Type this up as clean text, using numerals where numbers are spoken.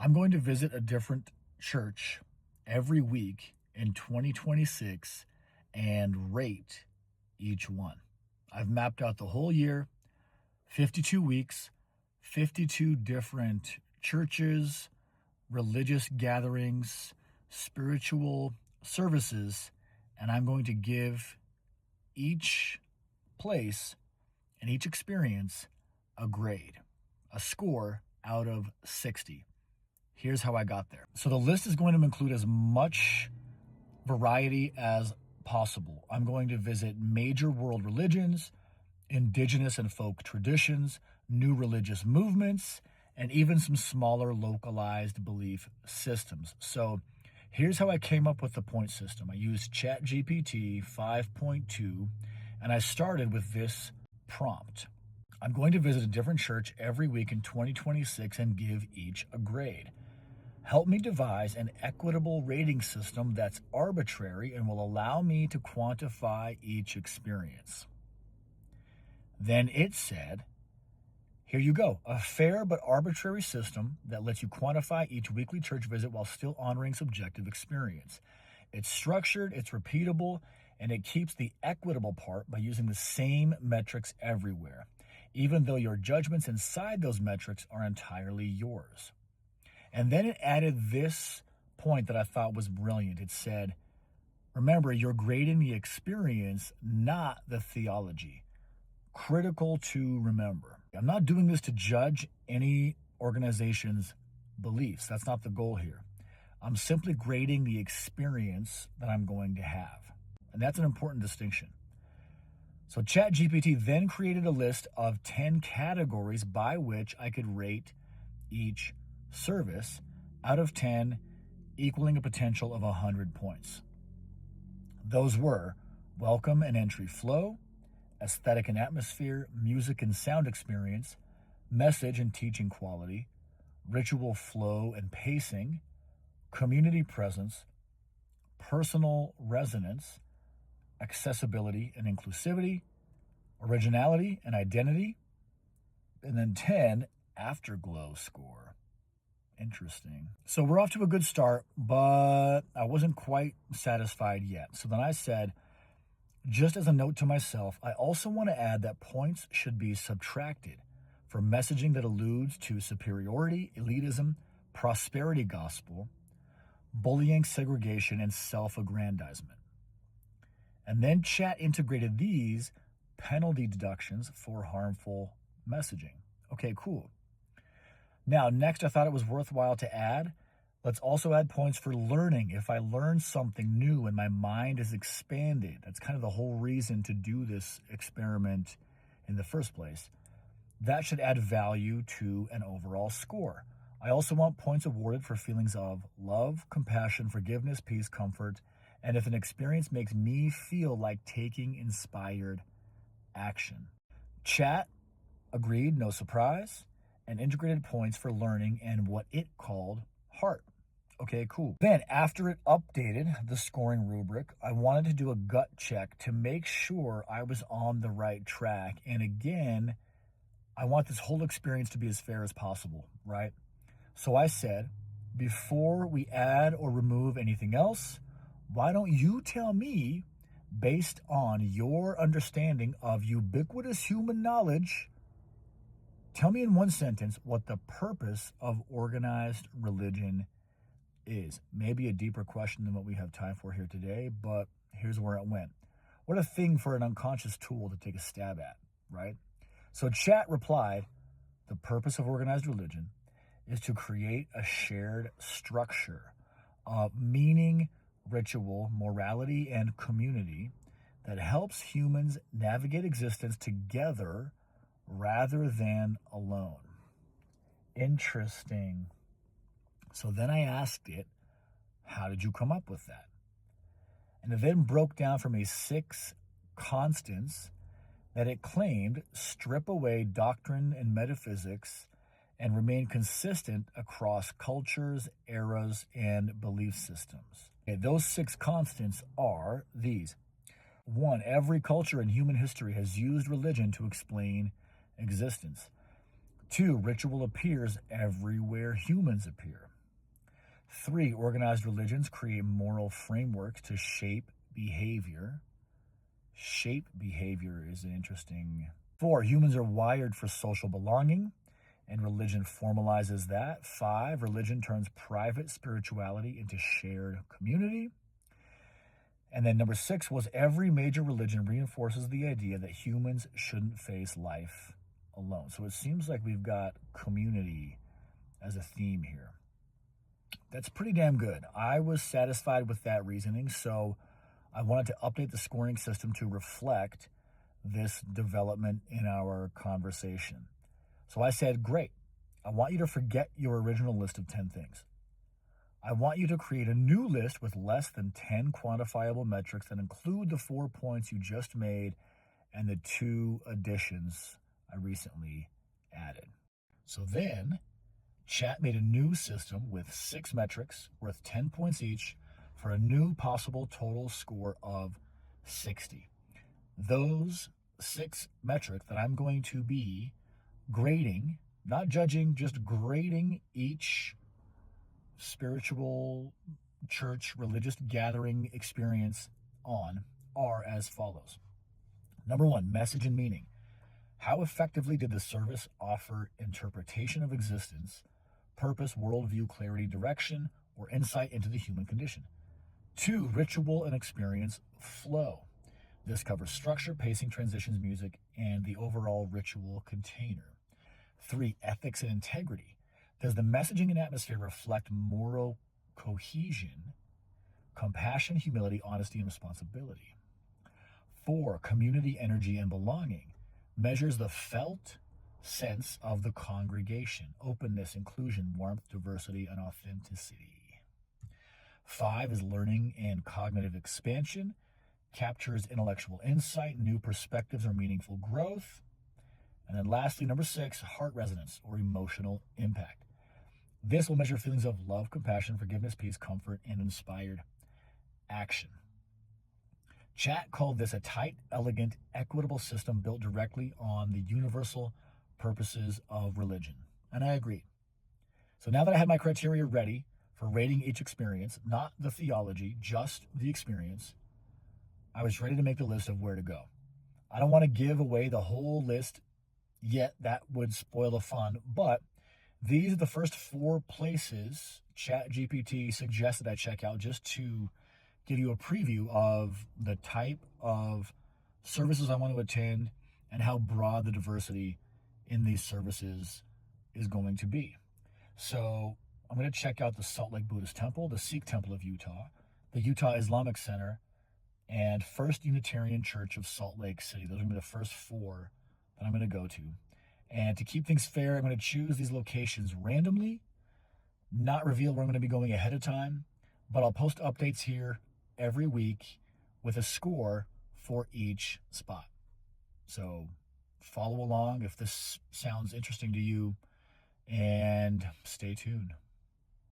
I'm going to visit a different church every week in 2026 and rate each one. I've mapped out the whole year, 52 weeks, 52 different churches, religious gatherings, spiritual services, and I'm going to give each place and each experience a grade, a score out of 60. Here's how I got there. So the list is going to include as much variety as possible. I'm going to visit major world religions, indigenous and folk traditions, new religious movements, and even some smaller localized belief systems. So here's how I came up with the point system. I used ChatGPT 5.2, and I started with this prompt. I'm going to visit a different church every week in 2026 and give each a grade. Help me devise an equitable rating system that's arbitrary and will allow me to quantify each experience. Then it said, here you go, a fair but arbitrary system that lets you quantify each weekly church visit while still honoring subjective experience. It's structured, it's repeatable, and it keeps the equitable part by using the same metrics everywhere, even though your judgments inside those metrics are entirely yours. And then it added this point that I thought was brilliant. It said, remember, you're grading the experience, not the theology. Critical to remember. I'm not doing this to judge any organization's beliefs. That's not the goal here. I'm simply grading the experience that I'm going to have. And that's an important distinction. So ChatGPT then created a list of 10 categories by which I could rate each service out of 10, equaling a potential of 100 points. Those were welcome and entry flow, aesthetic and atmosphere, music and sound experience, message and teaching quality, ritual flow and pacing, community presence, personal resonance, accessibility and inclusivity, originality and identity, and then 10, afterglow score. Interesting. So we're off to a good start, but I wasn't quite satisfied yet. So then I said, just as a note to myself, I also want to add that points should be subtracted for messaging that alludes to superiority, elitism, prosperity gospel, bullying, segregation, and self-aggrandizement. And then chat integrated these penalty deductions for harmful messaging. Okay, cool. Now, next, I thought it was worthwhile to add, let's also add points for learning. If I learn something new and my mind is expanded, that's kind of the whole reason to do this experiment in the first place. That should add value to an overall score. I also want points awarded for feelings of love, compassion, forgiveness, peace, comfort, and if an experience makes me feel like taking inspired action. Chat agreed, no surprise, and integrated points for learning and what it called heart. Okay, cool. Then after it updated the scoring rubric, I wanted to do a gut check to make sure I was on the right track. And again, I want this whole experience to be as fair as possible, right? So I said, before we add or remove anything else, why don't you tell me, based on your understanding of ubiquitous human knowledge, tell me in one sentence what the purpose of organized religion is. Maybe a deeper question than what we have time for here today, but here's where it went. What a thing for an unconscious tool to take a stab at, right? So chat replied, the purpose of organized religion is to create a shared structure of meaning, ritual, morality, and community that helps humans navigate existence together rather than alone. Interesting. So then I asked it, how did you come up with that? And it then broke down for me 6 constants that it claimed strip away doctrine and metaphysics and remain consistent across cultures, eras, and belief systems. Okay, those 6 constants are these. 1, every culture in human history has used religion to explain existence. 2, ritual appears everywhere humans appear. 3, organized religions create moral frameworks to shape behavior. Shape behavior is an interesting. 4, humans are wired for social belonging, and religion formalizes that. 5, religion turns private spirituality into shared community. And then number 6 was every major religion reinforces the idea that humans shouldn't face life alone. So it seems like we've got community as a theme here. That's pretty damn good. I was satisfied with that reasoning, so I wanted to update the scoring system to reflect this development in our conversation. So I said, great. I want you to forget your original list of 10 things. I want you to create a new list with less than 10 quantifiable metrics that include the 4 points you just made and the 2 additions I recently added. So then, Chat made a new system with 6 metrics worth 10 points each for a new possible total score of 60. Those 6 metrics that I'm going to be grading, not judging, just grading each spiritual church religious gathering experience on are as follows. Number 1, message and meaning. How effectively did the service offer interpretation of existence, purpose, worldview, clarity, direction, or insight into the human condition? 2, ritual and experience flow. This covers structure, pacing, transitions, music, and the overall ritual container. 3, ethics and integrity. Does the messaging and atmosphere reflect moral cohesion, compassion, humility, honesty, and responsibility? 4, community energy and belonging. Measures the felt sense of the congregation, openness, inclusion, warmth, diversity, and authenticity. 5 is learning and cognitive expansion, captures intellectual insight, new perspectives, or meaningful growth. And then lastly, number 6, heart resonance or emotional impact. This will measure feelings of love, compassion, forgiveness, peace, comfort, and inspired action. Chat called this a tight, elegant, equitable system built directly on the universal purposes of religion. And I agree. So now that I had my criteria ready for rating each experience, not the theology, just the experience, I was ready to make the list of where to go. I don't want to give away the whole list yet. That would spoil the fun, but these are the first 4 places ChatGPT suggested I check out just to give you a preview of the type of services I want to attend and how broad the diversity in these services is going to be. So I'm going to check out the Salt Lake Buddhist Temple, the Sikh Temple of Utah, the Utah Islamic Center, and First Unitarian Church of Salt Lake City. Those are going to be the first 4 that I'm going to go to. And to keep things fair, I'm going to choose these locations randomly, not reveal where I'm going to be going ahead of time, but I'll post updates here every week with a score for each spot. So follow along if this sounds interesting to you, and stay tuned.